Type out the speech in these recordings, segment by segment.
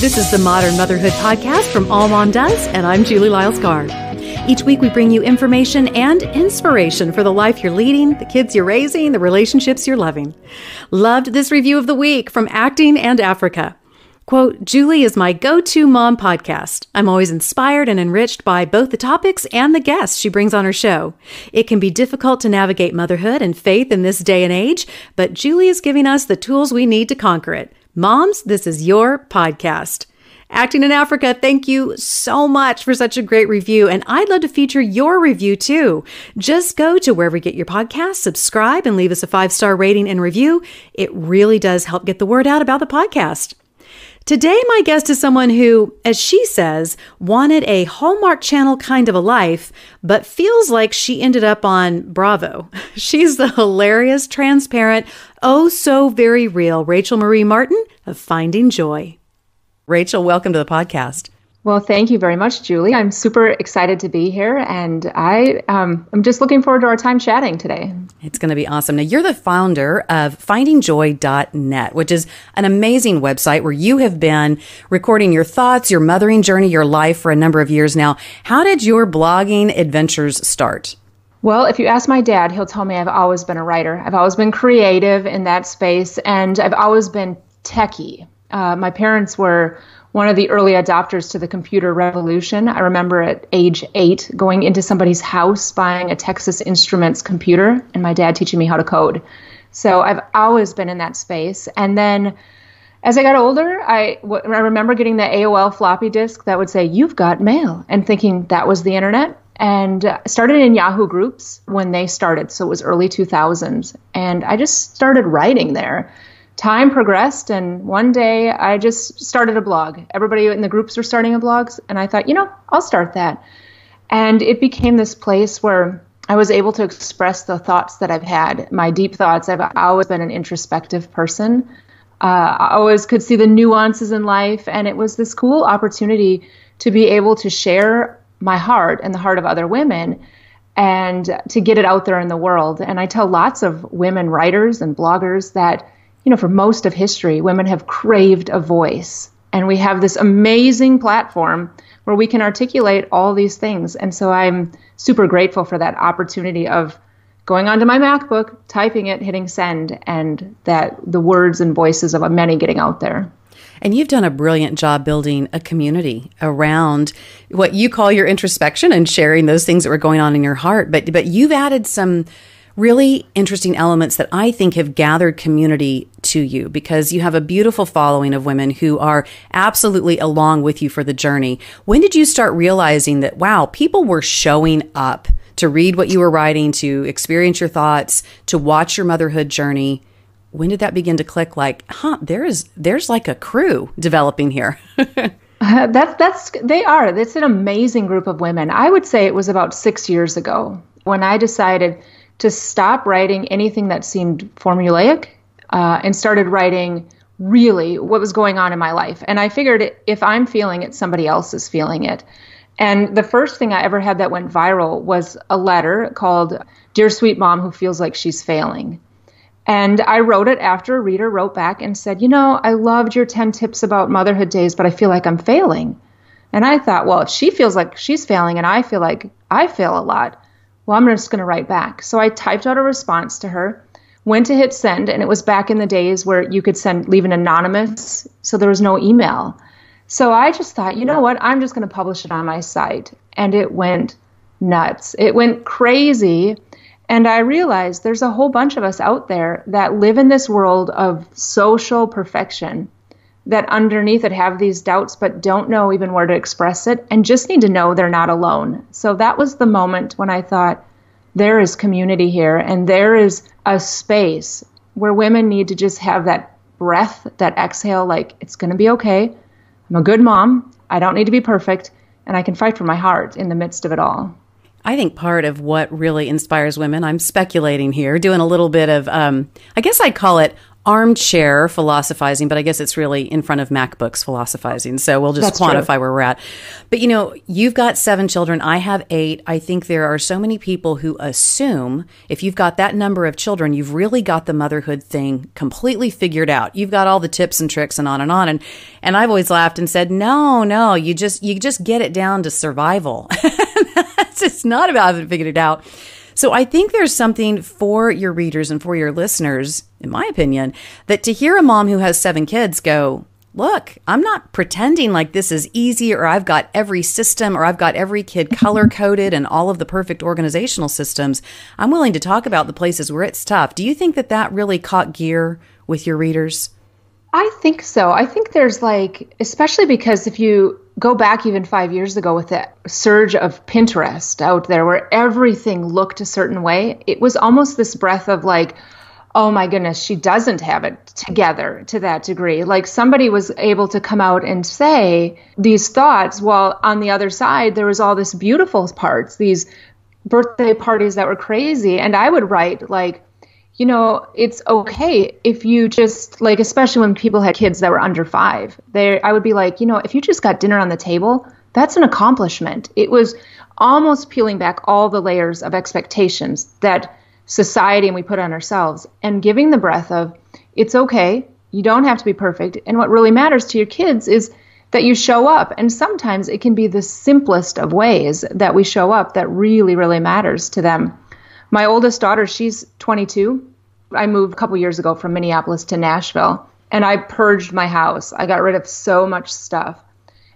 This is the Modern Motherhood Podcast from All Mom Does, and I'm Julie Lyles-Carr. Each week we bring you information and inspiration for the life you're leading, the kids you're raising, the relationships you're loving. Loved this review of the week from Acting and Africa. Quote, Julie is my go-to mom podcast. I'm always inspired and enriched by both the topics and the guests she brings on her show. It can be difficult to navigate motherhood and faith in this day and age, but Julie is giving us the tools we need to conquer it. Moms, this is your podcast. Acting in Africa, thank you so much for such a great review, and I'd love to feature your review too. Just go to wherever you get your podcast, subscribe, and leave us a 5-star rating and review. It really does help get the word out about the podcast. Today, my guest is someone who, as she says, wanted a Hallmark Channel kind of a life, but feels like she ended up on Bravo. She's the hilarious, transparent, oh so very real Rachel Marie Martin of Finding Joy. Rachel, welcome to the podcast. Well, thank you very much, Julie. I'm super excited to be here, and I'm just looking forward to our time chatting today. It's going to be awesome. Now, you're the founder of findingjoy.net, which is an amazing website where you have been recording your thoughts, your mothering journey, your life for a number of years now. How did your blogging adventures start? Well, if you ask my dad, he'll tell me I've always been a writer. I've always been creative in that space, and I've always been techie. My parents were one of the early adopters to the computer revolution. I remember at age 8 going into somebody's house, buying a Texas Instruments computer, and my dad teaching me how to code. So I've always been in that space. And then as I got older, I remember getting the AOL floppy disk that would say, "You've got mail," and thinking that was the internet. And started in Yahoo groups when they started. So it was early 2000s. And I just started writing there. Time progressed, and one day I just started a blog. Everybody in the groups were starting a blog, and I thought, I'll start that. And it became this place where I was able to express the thoughts that I've had, my deep thoughts. I've always been an introspective person. I always could see the nuances in life, and it was this cool opportunity to be able to share my heart and the heart of other women and to get it out there in the world. And I tell lots of women writers and bloggers that for most of history, women have craved a voice. And we have this amazing platform where we can articulate all these things. And so I'm super grateful for that opportunity of going onto my MacBook, typing it, hitting send, and that the words and voices of many getting out there. And you've done a brilliant job building a community around what you call your introspection and sharing those things that were going on in your heart. But you've added some really interesting elements that I think have gathered community to you, because you have a beautiful following of women who are absolutely along with you for the journey. When did you start realizing that, wow, people were showing up to read what you were writing, to experience your thoughts, to watch your motherhood journey? When did that begin to click like, there's like a crew developing here? They are. It's an amazing group of women. I would say it was about 6 years ago when I decided to stop writing anything that seemed formulaic and started writing really what was going on in my life. And I figured if I'm feeling it, somebody else is feeling it. And the first thing I ever had that went viral was a letter called "Dear Sweet Mom Who Feels Like She's Failing." And I wrote it after a reader wrote back and said, I loved your 10 tips about motherhood days, but I feel like I'm failing. And I thought, well, if she feels like she's failing and I feel like I fail a lot, well, I'm just going to write back. So I typed out a response to her, went to hit send, and it was back in the days where you could leave an anonymous, so there was no email. So I just thought, what, I'm just going to publish it on my site. And it went nuts. It went crazy. And I realized there's a whole bunch of us out there that live in this world of social perfection, that underneath it have these doubts but don't know even where to express it and just need to know they're not alone. So that was the moment when I thought there is community here, and there is a space where women need to just have that breath, that exhale, like it's going to be okay. I'm a good mom. I don't need to be perfect, and I can fight for my heart in the midst of it all. I think part of what really inspires women, I'm speculating here, doing a little bit of, I guess I'd call it Armchair philosophizing, but I guess it's really in front of MacBooks philosophizing. So we'll just quantify where we're at. But you've got 7 children. I have 8. I think there are so many people who assume if you've got that number of children, you've really got the motherhood thing completely figured out. You've got all the tips and tricks and on and on. And I've always laughed and said, no, you just get it down to survival. It's not about having figured it out. So I think there's something for your readers and for your listeners, in my opinion, that to hear a mom who has 7 kids go, look, I'm not pretending like this is easy or I've got every system or I've got every kid color-coded and all of the perfect organizational systems. I'm willing to talk about the places where it's tough. Do you think that really caught gear with your readers? I think so. I think there's especially because if you go back even 5 years ago with the surge of Pinterest out there where everything looked a certain way, it was almost this breath of oh my goodness, she doesn't have it together to that degree. Somebody was able to come out and say these thoughts while on the other side, there was all this beautiful parts, these birthday parties that were crazy. And I would write it's okay if you just especially when people had kids that were under 5, I would be if you just got dinner on the table, that's an accomplishment. It was almost peeling back all the layers of expectations that society and we put on ourselves and giving the breath of it's okay. You don't have to be perfect. And what really matters to your kids is that you show up. And sometimes it can be the simplest of ways that we show up that really, really matters to them. My oldest daughter, she's 22. I moved a couple years ago from Minneapolis to Nashville, and I purged my house. I got rid of so much stuff.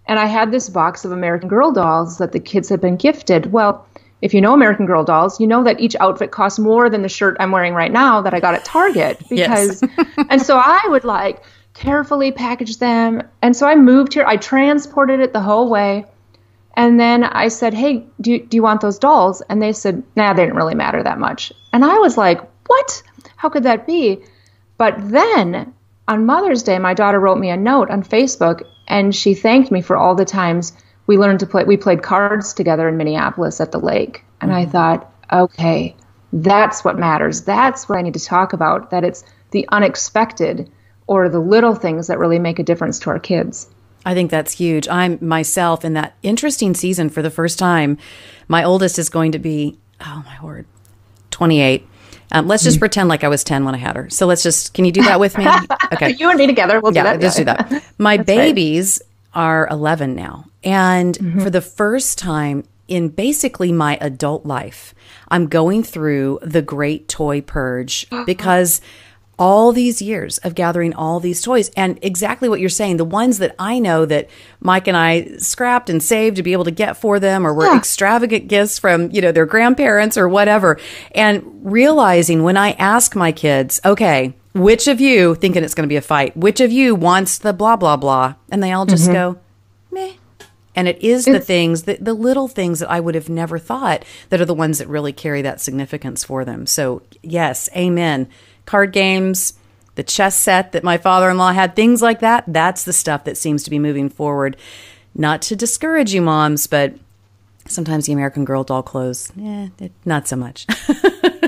And I had this box of American Girl dolls that the kids had been gifted. Well, if you know American Girl dolls, you know that each outfit costs more than the shirt I'm wearing right now that I got at Target. Because, and so I would carefully package them. And so I moved here. I transported it the whole way. And then I said, hey, do you want those dolls? And they said, nah, they didn't really matter that much. And I was like, what? How could that be? But then on Mother's Day, my daughter wrote me a note on Facebook, and she thanked me for all the times we learned to play. We played cards together in Minneapolis at the lake. And I thought, okay, that's what matters. That's what I need to talk about, that it's the unexpected or the little things that really make a difference to our kids. I think that's huge. I'm myself in that interesting season for the first time. My oldest is going to be, oh my word, 28. Let's just pretend like I was 10 when I had her. So can you do that with me? Okay. You and me together. We'll do that. Let's do that. My babies are 11 now. And for the first time in basically my adult life, I'm going through the great toy purge because all these years of gathering all these toys and exactly what you're saying, the ones that I know that Mike and I scrapped and saved to be able to get for them or were extravagant gifts from, their grandparents or whatever. And realizing when I ask my kids, okay, which of you, thinking it's going to be a fight, which of you wants the blah, blah, blah? And they all just go, meh. And it is the things, the little things that I would have never thought that are the ones that really carry that significance for them. So yes, amen. Card games, the chess set that my father-in-law had, things like that. That's the stuff that seems to be moving forward. Not to discourage you moms, but sometimes the American Girl doll clothes, not so much.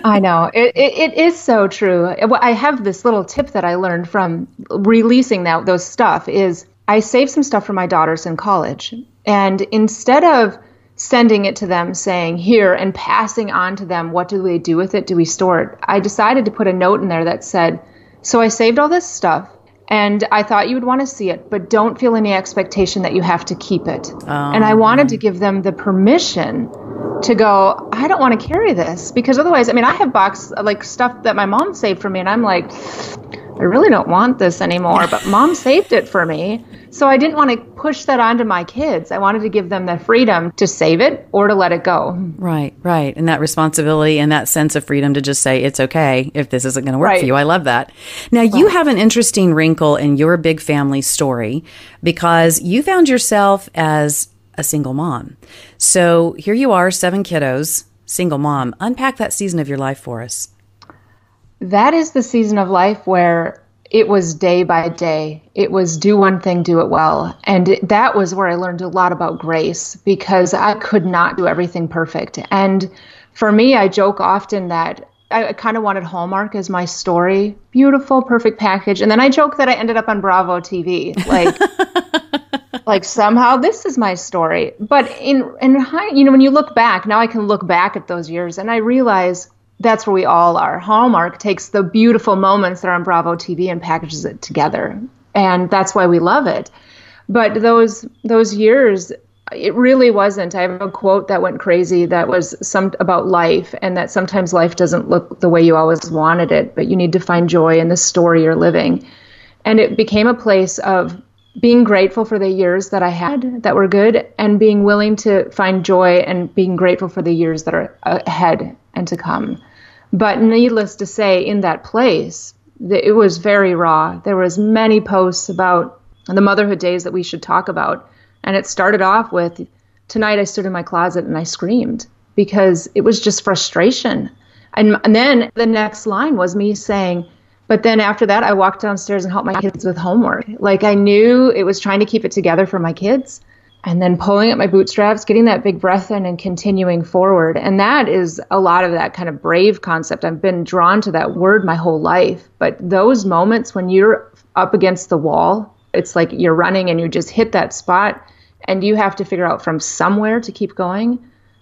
I know. It is so true. I have this little tip that I learned from releasing those stuff is I saved some stuff for my daughters in college. And instead of sending it to them saying here and passing on to them, what do they do with it? Do we store it? I decided to put a note in there that said, so I saved all this stuff and I thought you would want to see it, but don't feel any expectation that you have to keep it. And I wanted to give them the permission to go, I don't want to carry this because otherwise, I have stuff that my mom saved for me and I'm like, I really don't want this anymore, but mom saved it for me. So I didn't want to push that onto my kids. I wanted to give them the freedom to save it or to let it go. Right. And that responsibility and that sense of freedom to just say, it's okay if this isn't going to work for you. I love that. Now, you have an interesting wrinkle in your big family story because you found yourself as a single mom. So here you are, 7 kiddos, single mom. Unpack that season of your life for us. That is the season of life where it was day by day. It was do one thing, do it well. And that was where I learned a lot about grace because I could not do everything perfect. And for me, I joke often that I kind of wanted Hallmark as my story. Beautiful, perfect package. And then I joke that I ended up on Bravo TV. Like somehow this is my story. But when you look back, now I can look back at those years and I realize that's where we all are. Hallmark takes the beautiful moments that are on Bravo TV and packages it together. And that's why we love it. But those years, it really wasn't. I have a quote that went crazy that was about life, and that sometimes life doesn't look the way you always wanted it, but you need to find joy in the story you're living. And it became a place of being grateful for the years that I had that were good, and being willing to find joy and being grateful for the years that are ahead and to come. But needless to say, in that place, it was very raw. There was many posts about the motherhood days that we should talk about. And it started off with, tonight I stood in my closet and I screamed because it was just frustration. And then the next line was me saying, but then after that, I walked downstairs and helped my kids with homework. Like I knew it was trying to keep it together for my kids. And then pulling up my bootstraps, getting that big breath in and continuing forward. And that is a lot of that kind of brave concept. I've been drawn to that word my whole life. But those moments when you're up against the wall, it's like you're running and you just hit that spot and you have to figure out from somewhere to keep going.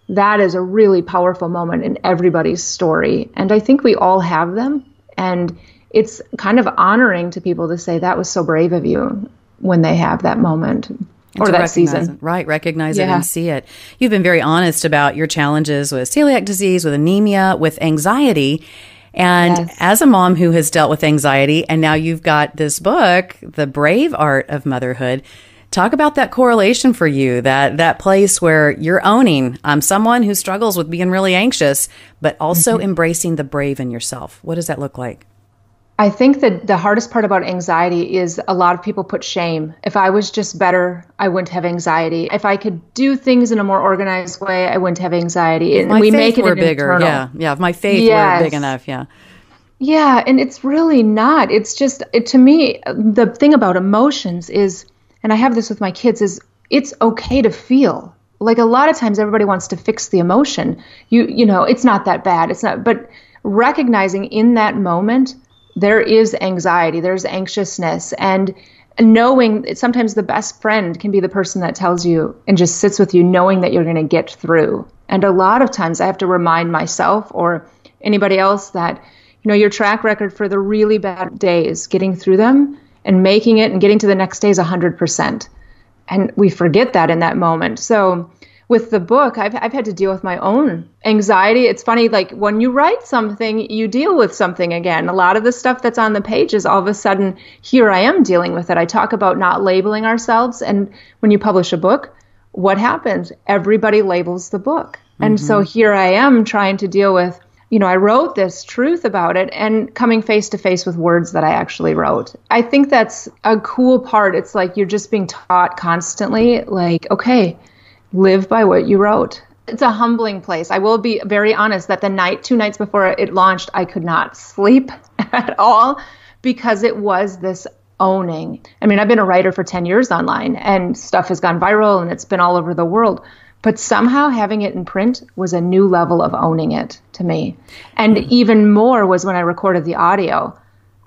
That is a really powerful moment in everybody's story. And I think we all have them. And it's kind of honoring to people to say that was so brave of you when they have that moment. Or that season. Right. Recognize it and see it. You've been very honest about your challenges with celiac disease, with anemia, with anxiety. And as a mom who has dealt with anxiety, and now you've got this book, The Brave Art of Motherhood, talk about that correlation for you, that place where you're owning, I'm someone who struggles with being really anxious, but also embracing the brave in yourself. What does that look like? I think that the hardest part about anxiety is a lot of people put shame. If I was just better, I wouldn't have anxiety. If I could do things in a more organized way, I wouldn't have anxiety. And my we faith make it were bigger. internal. Yeah. If my faith were big enough. Yeah. Yeah. And it's really not. It's just, to me, the thing about emotions is, and I have this with my kids, is it's okay to feel. Like a lot of times everybody wants to fix the emotion. You know, it's not that bad. It's not, but recognizing in that moment, there is anxiety, there's anxiousness, and knowing that sometimes the best friend can be the person that tells you and just sits with you knowing that you're going to get through. And a lot of times I have to remind myself or anybody else that, your track record for the really bad days, getting through them and making it and getting to the next day is 100%. And we forget that in that moment. So with the book, I've had to deal with my own anxiety. It's funny, like when you write something, you deal with something again. A lot of the stuff that's on the pages, all of a sudden, here I am dealing with it. I talk about not labeling ourselves. And when you publish a book, what happens? Everybody labels the book. And so here I am trying to deal with, I wrote this truth about it and coming face to face with words that I actually wrote. I think that's a cool part. It's like you're just being taught constantly, like, okay, live by what you wrote. It's a humbling place. I will be very honest that the 2 nights before it launched, I could not sleep at all because it was this owning. I mean, I've been a writer for 10 years online and stuff has gone viral and it's been all over the world. But somehow having it in print was a new level of owning it to me. And even more was when I recorded the audio.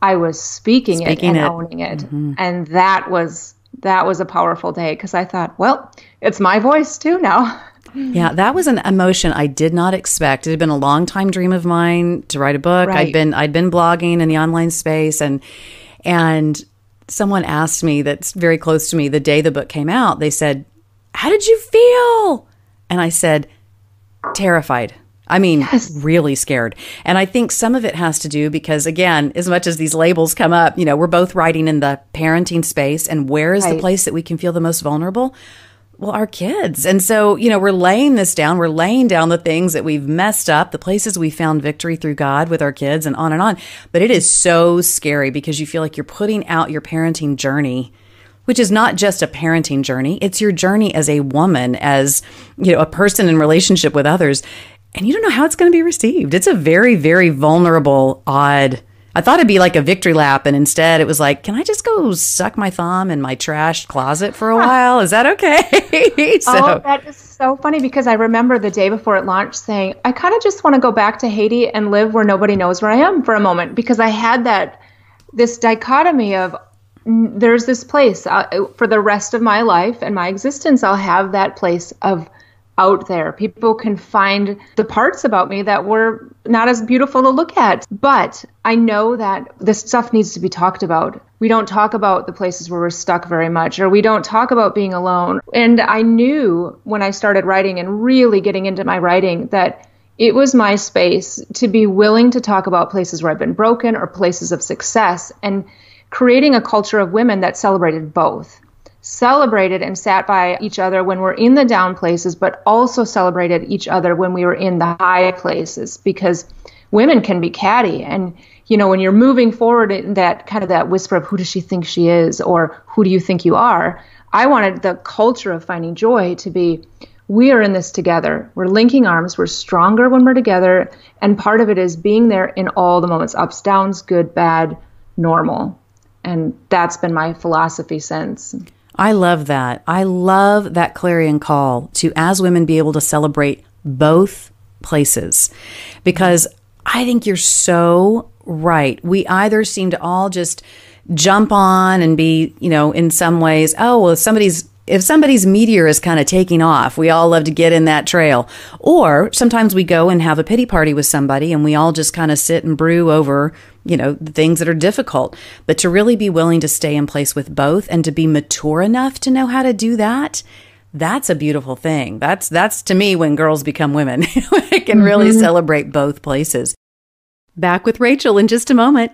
I was speaking it and owning it. And that was a powerful day because I thought, well, it's my voice too now. Yeah, that was an emotion I did not expect. It had been a long time dream of mine to write a book. Right. I'd been blogging in the online space and someone asked me that's very close to me the day the book came out. They said, "How did you feel?" And I said, "Terrified." I mean, really scared. And I think some of it has to do because, again, as much as these labels come up, we're both writing in the parenting space. And where is the place that we can feel the most vulnerable? Well, our kids. And so, we're laying this down. We're laying down the things that we've messed up, the places we found victory through God with our kids and on and on. But it is so scary because you feel like you're putting out your parenting journey, which is not just a parenting journey. It's your journey as a woman, as, a person in relationship with others. And you don't know how it's going to be received. It's a very, very vulnerable, odd I thought it'd be like a victory lap, and instead it was like, can I just go suck my thumb in my trashed closet for a while? Is that okay? Oh, that is so funny, because I remember the day before it launched saying, I kind of just want to go back to Haiti and live where nobody knows where I am for a moment, because I had this dichotomy of there's this place for the rest of my life and my existence. I'll have that place of out there. People can find the parts about me that were not as beautiful to look at. But I know that this stuff needs to be talked about. We don't talk about the places where we're stuck very much, or we don't talk about being alone. And I knew when I started writing and really getting into my writing that it was my space to be willing to talk about places where I've been broken or places of success, and creating a culture of women that celebrated both. Celebrated and sat by each other when we're in the down places, but also celebrated each other when we were in the high places, because women can be catty. And, when you're moving forward in that kind of that whisper of who does she think she is, or who do you think you are? I wanted the culture of finding joy to be, we are in this together. We're linking arms. We're stronger when we're together. And part of it is being there in all the moments, ups, downs, good, bad, normal. And that's been my philosophy since. I love that. I love that clarion call to, as women, be able to celebrate both places, because I think you're so right. We either seem to all just jump on and be, in some ways, oh, well, if somebody's meteor is kind of taking off, we all love to get in that trail. Or sometimes we go and have a pity party with somebody and we all just kind of sit and brew over, the things that are difficult. But to really be willing to stay in place with both and to be mature enough to know how to do that, that's a beautiful thing. That's to me when girls become women. It can really celebrate both places. Back with Rachel in just a moment.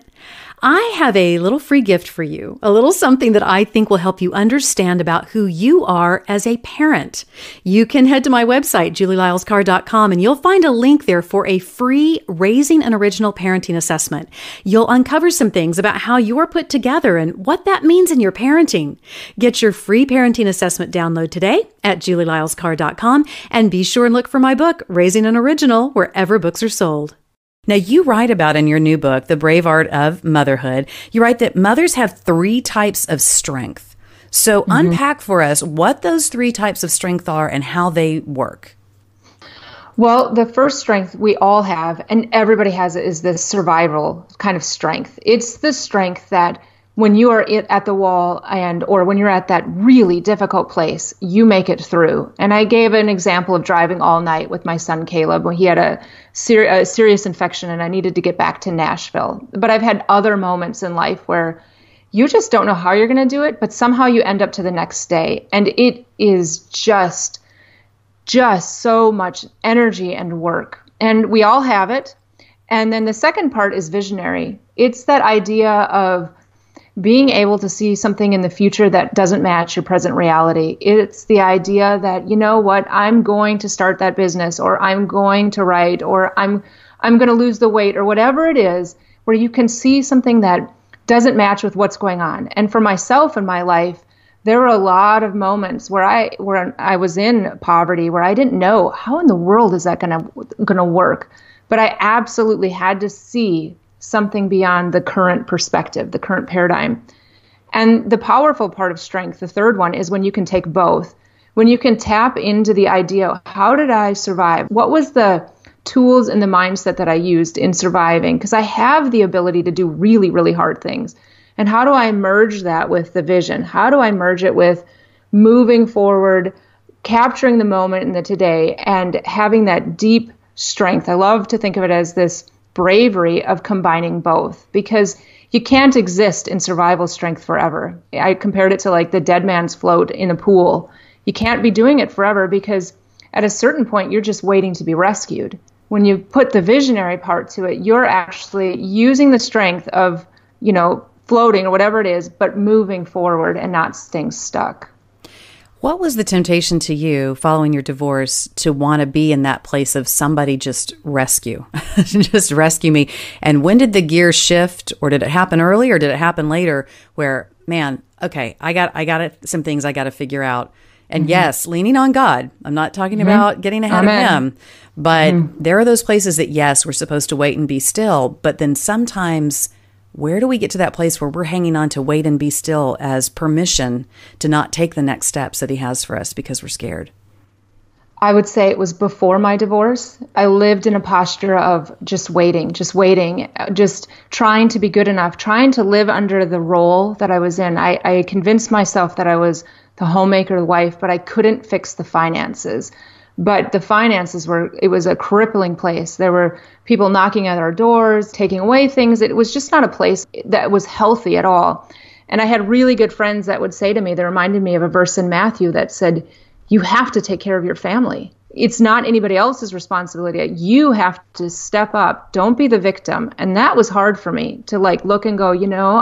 I have a little free gift for you, a little something that I think will help you understand about who you are as a parent. You can head to my website, julielylescarr.com, and you'll find a link there for a free Raising an Original Parenting Assessment. You'll uncover some things about how you're put together and what that means in your parenting. Get your free parenting assessment download today at julielylescarr.com, and be sure and look for my book, Raising an Original, wherever books are sold. Now, you write about in your new book, The Brave Art of Motherhood, you write that mothers have 3 types of strength. So unpack for us what those 3 types of strength are and how they work. Well, the first strength we all have, and everybody has it, is this survival kind of strength. It's the strength that when you are at the wall or when you're at that really difficult place, you make it through. And I gave an example of driving all night with my son, Caleb, when he had a serious infection and I needed to get back to Nashville. But I've had other moments in life where you just don't know how you're going to do it, but somehow you end up to the next day. And it is just so much energy and work. And we all have it. And then the second part is visionary. It's that idea of being able to see something in the future that doesn't match your present reality. It's the idea that, you know what, I'm going to start that business, or I'm going to write, or I'm going to lose the weight, or whatever it is, where you can see something that doesn't match with what's going on. And for myself in my life, there were a lot of moments where I was in poverty, where I didn't know how in the world is that going to work. But I absolutely had to see something beyond the current perspective, the current paradigm. And the powerful part of strength, the third one, is when you can take both. When you can tap into the idea, how did I survive? What was the tools and the mindset that I used in surviving? Because I have the ability to do really, really hard things. And how do I merge that with the vision? How do I merge it with moving forward, capturing the moment in the today, and having that deep strength? I love to think of it as this bravery of combining both, because you can't exist in survival strength forever. I compared it to like the dead man's float in a pool. You can't be doing it forever, because at a certain point, you're just waiting to be rescued. When you put the visionary part to it, you're actually using the strength of, floating or whatever it is, but moving forward and not staying stuck. What was the temptation to you following your divorce to want to be in that place of somebody just rescue, just rescue me? And when did the gear shift, or did it happen early, or did it happen later where, man, okay, I got some things I got to figure out. And yes, leaning on God. I'm not talking about getting ahead of him, but there are those places that, yes, we're supposed to wait and be still. But then sometimes Where do we get to that place where we're hanging on to wait and be still as permission to not take the next steps that he has for us because we're scared? I would say it was before my divorce. I lived in a posture of just waiting, just trying to be good enough, trying to live under the role that I was in. I convinced myself that I was the homemaker, the wife, but I couldn't fix the finances. But the finances it was a crippling place. There were people knocking at our doors, taking away things. It was just not a place that was healthy at all. And I had really good friends that would say to me, they reminded me of a verse in Matthew that said, you have to take care of your family. It's not anybody else's responsibility. You have to step up. Don't be the victim. And that was hard for me to look and go,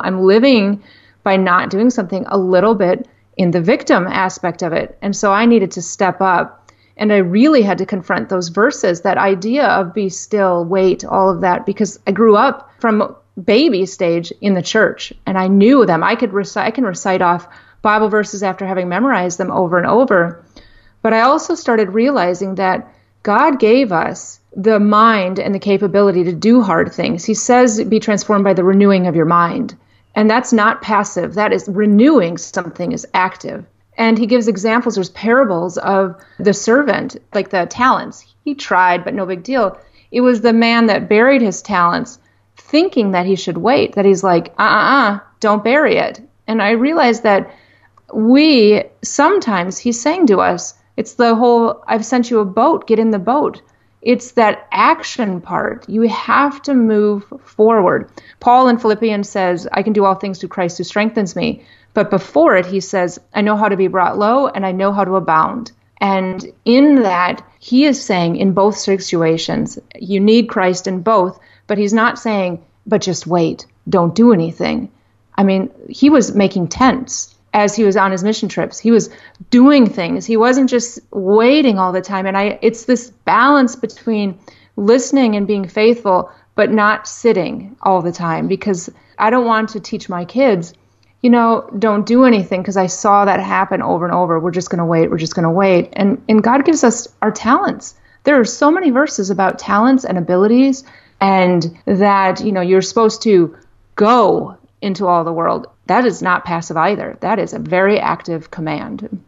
I'm living by not doing something a little bit in the victim aspect of it. And so I needed to step up. And I really had to confront those verses, that idea of be still, wait, all of that, because I grew up from baby stage in the church and I knew them. I can recite off Bible verses after having memorized them over and over. But I also started realizing that God gave us the mind and the capability to do hard things. He says, be transformed by the renewing of your mind. And that's not passive. That is renewing something is active. And he gives examples. There's parables of the servant, like the talents. He tried, but no big deal. It was the man that buried his talents thinking that he should wait, that he's like, don't bury it. And I realized that sometimes he's saying to us, it's the whole, I've sent you a boat, get in the boat. It's that action part. You have to move forward. Paul in Philippians says, I can do all things through Christ who strengthens me. But before it, he says, I know how to be brought low and I know how to abound. And in that, he is saying in both situations, you need Christ in both, but he's not saying, but just wait, don't do anything. I mean, he was making tents as he was on his mission trips. He was doing things. He wasn't just waiting all the time. And it's this balance between listening and being faithful, but not sitting all the time, because I don't want to teach my kids, don't do anything because I saw that happen over and over. We're just going to wait. We're just going to wait. And God gives us our talents. There are so many verses about talents and abilities, and that, you're supposed to go into all the world. That is not passive either. That is a very active command.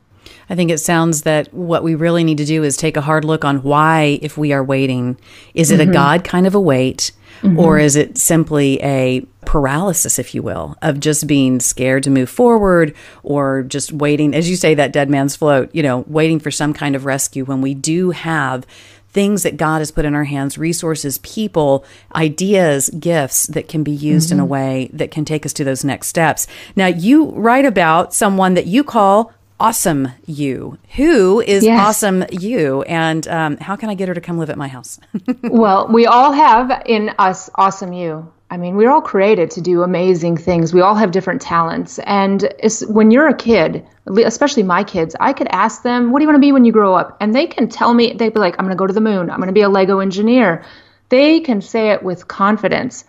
I think it sounds that what we really need to do is take a hard look on why, if we are waiting, is it a God kind of a wait, or is it simply a paralysis, if you will, of just being scared to move forward, or just waiting, as you say, that dead man's float, waiting for some kind of rescue when we do have things that God has put in our hands, resources, people, ideas, gifts that can be used in a way that can take us to those next steps. Now, you write about someone that you call Awesome You. Who is Awesome You? And how can I get her to come live at my house? Well, we all have in us Awesome You. I mean, we're all created to do amazing things. We all have different talents. And when you're a kid, especially my kids, I could ask them, what do you want to be when you grow up? And they can tell me, they'd be like, I'm going to go to the moon. I'm going to be a Lego engineer. They can say it with confidence.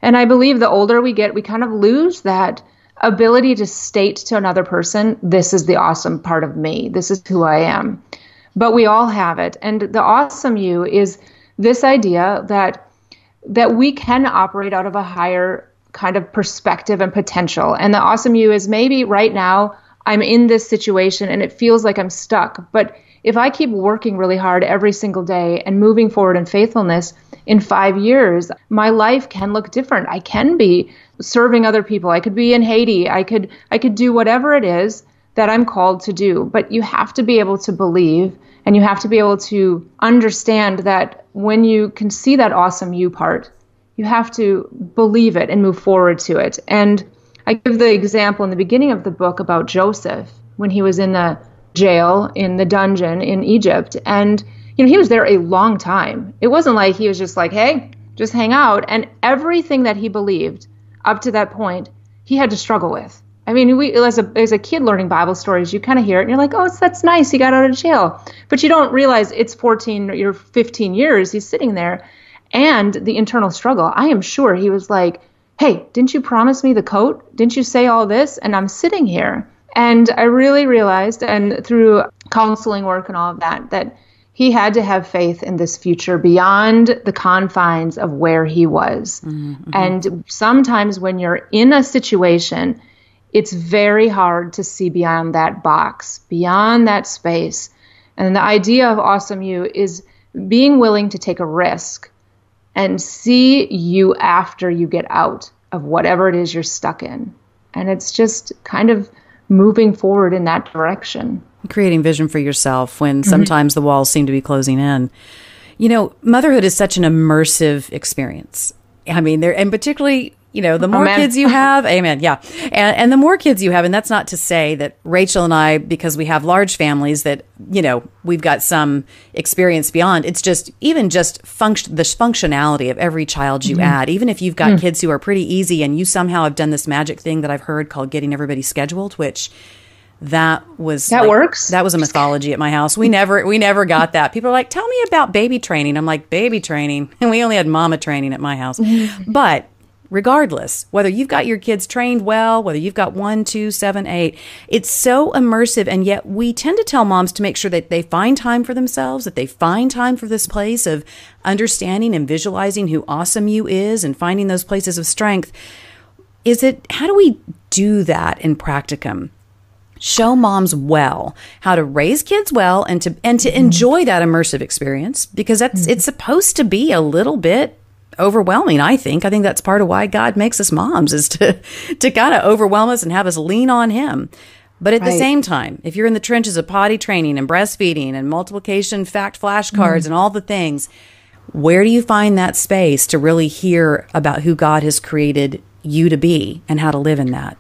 And I believe the older we get, we kind of lose that ability to state to another person, this is the awesome part of me. This is who I am. But we all have it. And the Awesome You is this idea that we can operate out of a higher kind of perspective and potential. And the Awesome You is maybe right now I'm in this situation and it feels like I'm stuck. But if I keep working really hard every single day and moving forward in faithfulness, in 5 years, my life can look different. I can be serving other people. I could be in Haiti. I could do whatever it is that I'm called to do. But you have to be able to believe, and you have to be able to understand that when you can see that Awesome You part, you have to believe it and move forward to it. And I give the example in the beginning of the book about Joseph when he was in the jail, in the dungeon in Egypt. And he was there a long time. It wasn't like he was just like, hey, just hang out. And everything that he believed up to that point, he had to struggle with. I mean, as a kid learning Bible stories, you kind of hear it and you're like, oh, that's nice. He got out of jail. But you don't realize it's 14 or 15 years he's sitting there, and the internal struggle. I am sure he was like, hey, didn't you promise me the coat? Didn't you say all this? And I'm sitting here. And I really realized, and through counseling work and all of that he had to have faith in this future beyond the confines of where he was. And sometimes when you're in a situation, it's very hard to see beyond that box, beyond that space. And the idea of Awesome You is being willing to take a risk and see you after you get out of whatever it is you're stuck in. And it's just kind of moving forward in that direction. Creating vision for yourself when sometimes the walls seem to be closing in. You know, motherhood is such an immersive experience. I mean, and particularly, you know, the more kids you have, amen, yeah. And the more kids you have, and that's not to say that Rachel and I, because we have large families, that, you know, we've got some experience beyond. It's just, even just the functionality of every child you add, even if you've got kids who are pretty easy and you somehow have done this magic thing that I've heard called getting everybody scheduled, which that works. That was a mythology at my house. We never got that. People are like, tell me about baby training. I'm like, baby training. And we only had mama training at my house. But regardless, whether you've got your kids trained well, whether you've got 1, 2, 7, 8, it's so immersive. And yet we tend to tell moms to make sure that they find time for themselves, that they find time for this place of understanding and visualizing who Awesome You is and finding those places of strength. How do we do that in practicum? Show moms well how to raise kids well and to enjoy that immersive experience, because it's supposed to be a little bit overwhelming. I think that's part of why God makes us moms, is to kind of overwhelm us and have us lean on him. But at the same time, if you're in the trenches of potty training and breastfeeding and multiplication fact flashcards and all the things, where do you find that space to really hear about who God has created you to be and how to live in that?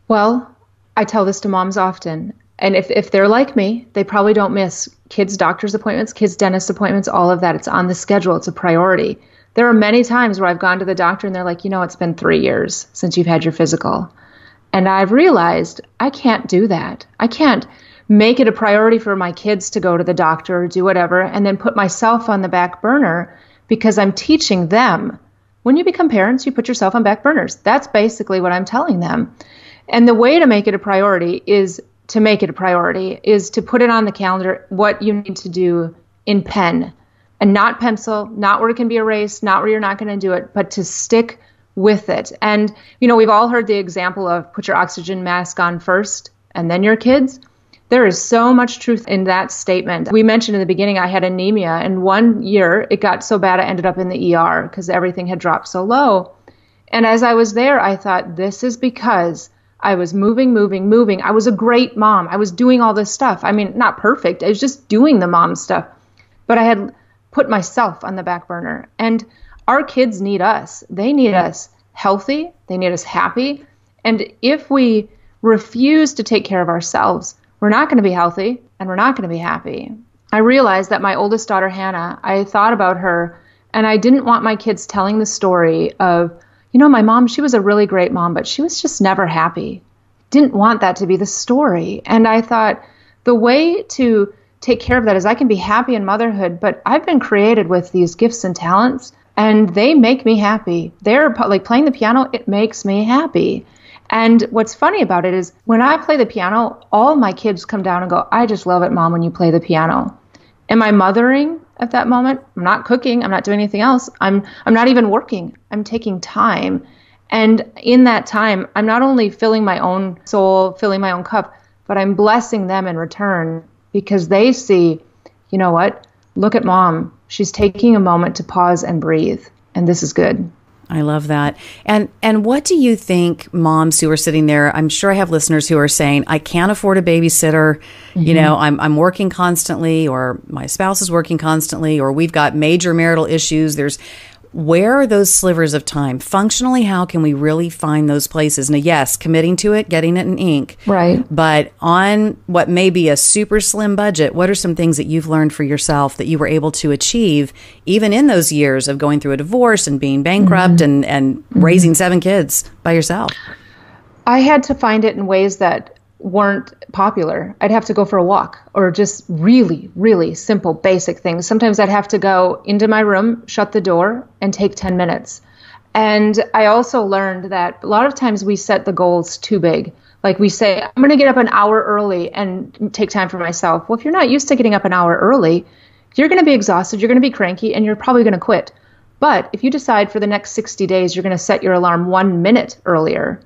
Well, I tell this to moms often, and if they're like me, they probably don't miss kids' doctor's appointments, kids' dentist appointments, all of that. It's on the schedule. It's a priority. There are many times where I've gone to the doctor and they're like, it's been 3 years since you've had your physical. And I've realized I can't do that. I can't make it a priority for my kids to go to the doctor or do whatever and then put myself on the back burner because I'm teaching them. When you become parents, you put yourself on back burners. That's basically what I'm telling them. And the way to make it a priority is to put it on the calendar, what you need to do in pen and not pencil, not where it can be erased, not where you're not going to do it, but to stick with it. And, we've all heard the example of put your oxygen mask on first and then your kids. There is so much truth in that statement. We mentioned in the beginning, I had anemia, and 1 year it got so bad I ended up in the ER because everything had dropped so low. And as I was there, I thought, this is because I was moving. I was a great mom. I was doing all this stuff. I mean, not perfect. I was just doing the mom stuff. But I had put myself on the back burner. And our kids need us. They need us healthy. They need us happy. And if we refuse to take care of ourselves, we're not going to be healthy and we're not going to be happy. I realized that my oldest daughter, Hannah, I thought about her, and I didn't want my kids telling the story of, my mom, she was a really great mom, but she was just never happy. Didn't want that to be the story. And I thought the way to take care of that is I can be happy in motherhood, but I've been created with these gifts and talents, and they make me happy. They're like playing the piano. It makes me happy. And what's funny about it is when I play the piano, all my kids come down and go, I just love it, Mom, when you play the piano. Am I mothering at that moment? I'm not cooking. I'm not doing anything else. I'm not even working. I'm taking time. And in that time, I'm not only filling my own soul, filling my own cup, but I'm blessing them in return because they see, you know what? Look at Mom. She's taking a moment to pause and breathe. And this is good. I love that. And what do you think moms who are sitting there, I'm sure I have listeners who are saying, I can't afford a babysitter. I'm working constantly, or my spouse is working constantly, or we've got major marital issues. Where are those slivers of time? Functionally, how can we really find those places? Now, yes, committing to it, getting it in ink. Right. But on what may be a super slim budget, what are some things that you've learned for yourself that you were able to achieve, even in those years of going through a divorce and being bankrupt and raising 7 kids by yourself? I had to find it in ways that weren't popular. I'd have to go for a walk or just really, really simple, basic things. Sometimes I'd have to go into my room, shut the door, and take 10 minutes. And I also learned that a lot of times we set the goals too big. Like we say, I'm going to get up an hour early and take time for myself. Well, if you're not used to getting up an hour early, you're going to be exhausted, you're going to be cranky, and you're probably going to quit. But if you decide for the next 60 days, you're going to set your alarm 1 minute earlier,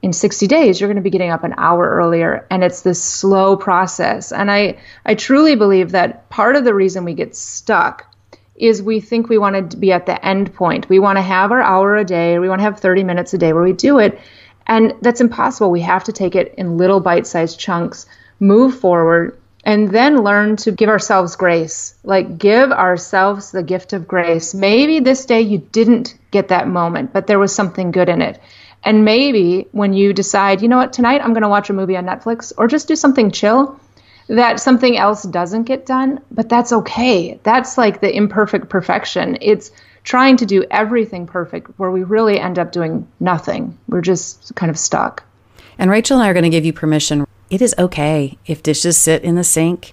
in 60 days, you're going to be getting up an hour earlier. And it's this slow process. And I truly believe that part of the reason we get stuck is we think we want to be at the end point. We want to have our hour a day, or we want to have 30 minutes a day where we do it. And that's impossible. We have to take it in little bite-sized chunks, move forward, and then learn to give ourselves grace. Like, give ourselves the gift of grace. Maybe this day you didn't get that moment, but there was something good in it. And maybe when you decide, you know what, tonight I'm going to watch a movie on Netflix or just do something chill, that something else doesn't get done, but that's okay. That's like the imperfect perfection. It's trying to do everything perfect where we really end up doing nothing. We're just kind of stuck. And Rachel and I are going to give you permission. It is okay if dishes sit in the sink.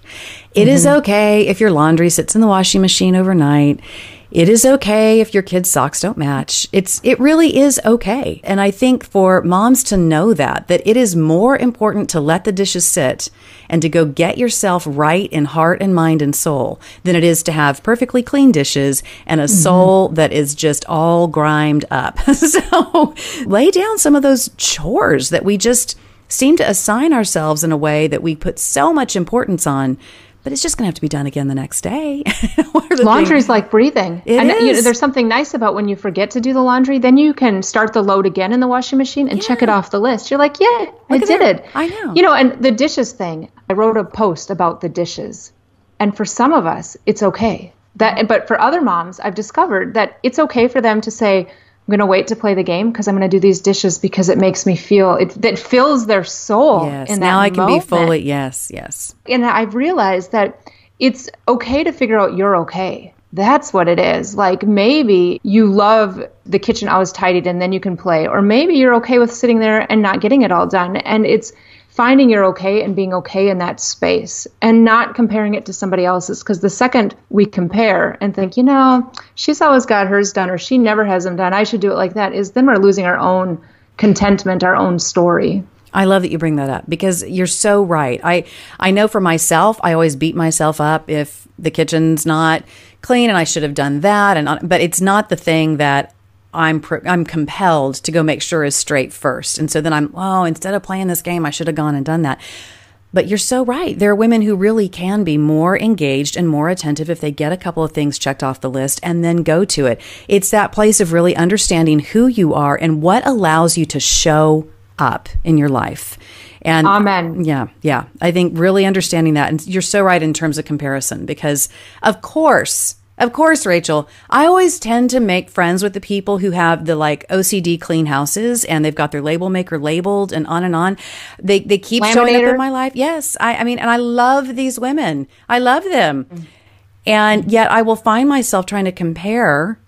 It is okay if your laundry sits in the washing machine overnight. It is okay if your kids' socks don't match. It really is okay. And I think for moms to know that it is more important to let the dishes sit and to go get yourself right in heart and mind and soul than it is to have perfectly clean dishes and a soul that is just all grimed up. So lay down some of those chores that we just seem to assign ourselves in a way that we put so much importance on, but it's just going to have to be done again the next day. Laundry is like breathing. It is. You know, there's something nice about when you forget to do the laundry, then you can start the load again in the washing machine and check it off the list. You're like, yeah, I did it. I know. You know, and the dishes thing, I wrote a post about the dishes. And for some of us, it's okay. But for other moms, I've discovered that it's okay for them to say, I'm going to wait to play the game because I'm going to do these dishes because it makes me feel, that fills their soul. Yes, in that now I can moment. be fully, yes. And I've realized that it's okay to figure out you're okay. That's what it is. Like, maybe you love the kitchen always tidied and then you can play. Or maybe you're okay with sitting there and not getting it all done. And it's finding you're okay and being okay in that space and not comparing it to somebody else's. Because the second we compare and think, you know, she's always got hers done or she never has them done, I should do it like that, is then we're losing our own contentment, our own story. I love that you bring that up because you're so right. I know for myself, I always beat myself up if the kitchen's not clean and I should have done that. But it's not the thing that I'm compelled to go make sure is straight first. And so then instead of playing this game, I should have gone and done that. But you're so right. There are women who really can be more engaged and more attentive if they get a couple of things checked off the list and then go to it. It's that place of really understanding who you are and what allows you to show up in your life. And Amen. Yeah. I think really understanding that. And you're so right in terms of comparison because of course, Rachel, I always tend to make friends with the people who have the like OCD clean houses and they've got their label maker labeled and on and on. They keep showing up in my life. Yes. I mean, and I love these women. I love them. And yet I will find myself trying to compare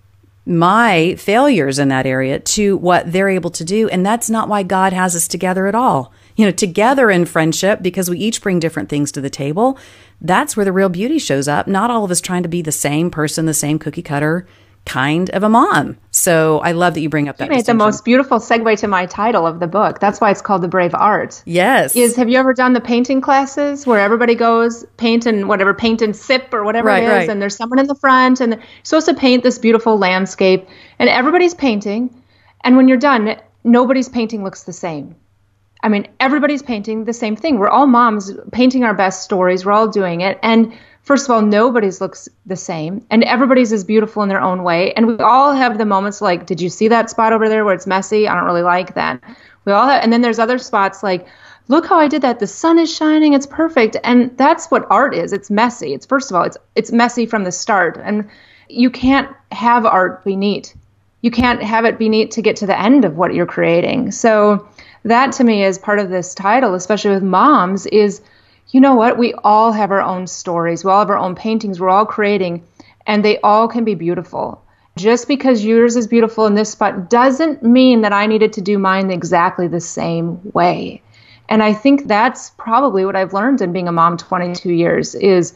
my failures in that area to what they're able to do. And that's not why God has us together at all. You know, together in friendship, because we each bring different things to the table. That's where the real beauty shows up. Not all of us trying to be the same person, the same cookie cutter kind of a mom. So I love that you bring up that. You made the most beautiful segue to my title of the book. That's why it's called The Brave Art. Yes. Have you ever done the painting classes where everybody goes paint and sip or whatever it is, right. And there's someone in the front and they're supposed to paint this beautiful landscape and everybody's painting. And when you're done, nobody's painting looks the same. I mean, everybody's painting the same thing. We're all moms painting our best stories. We're all doing it. And first of all, nobody's looks the same. And everybody's is beautiful in their own way. And we all have the moments like, did you see that spot over there where it's messy? I don't really like that. We all have, and then there's other spots like, look how I did that. The sun is shining. It's perfect. And that's what art is. It's messy. It's first of all, it's messy from the start. And you can't have art be neat. You can't have it be neat to get to the end of what you're creating. So that to me is part of this title, especially with moms, is, you know what? We all have our own stories. We all have our own paintings. We're all creating, and they all can be beautiful. Just because yours is beautiful in this spot doesn't mean that I needed to do mine exactly the same way. And I think that's probably what I've learned in being a mom 22 years is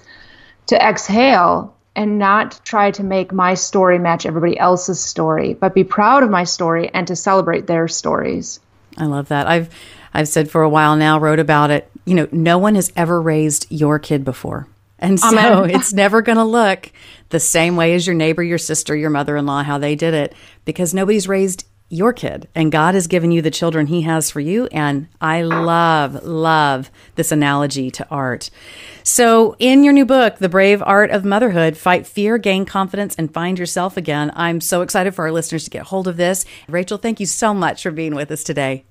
to exhale and not try to make my story match everybody else's story, but be proud of my story and to celebrate their stories. I love that. I've said for a while now, wrote about it. No one has ever raised your kid before. And so Amen. It's never going to look the same way as your neighbor, your sister, your mother-in-law, how they did it, because nobody's raised your kid, and God has given you the children he has for you. And I love this analogy to art. So in your new book, The Brave Art of Motherhood, Fight Fear, Gain Confidence, and Find Yourself Again. I'm so excited for our listeners to get hold of this. Rachel, thank you so much for being with us today.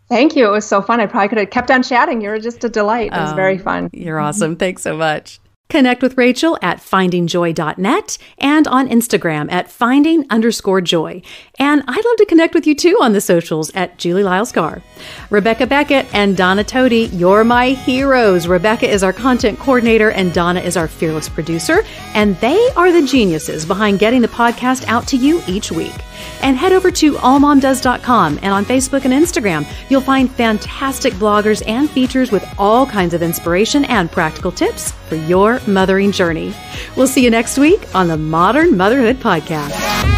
Thank you. It was so fun. I probably could have kept on chatting. You were just a delight. It was very fun. You're awesome. Thanks so much. Connect with Rachel at findingjoy.net and on Instagram at finding_joy. And I'd love to connect with you too on the socials at Julie Lyles Carr. Rebecca Beckett and Donna Toti, you're my heroes. Rebecca is our content coordinator and Donna is our fearless producer. And they are the geniuses behind getting the podcast out to you each week. And head over to allmomdoes.com, and on Facebook and Instagram, you'll find fantastic bloggers and features with all kinds of inspiration and practical tips for your mothering journey. We'll see you next week on the Modern Motherhood Podcast.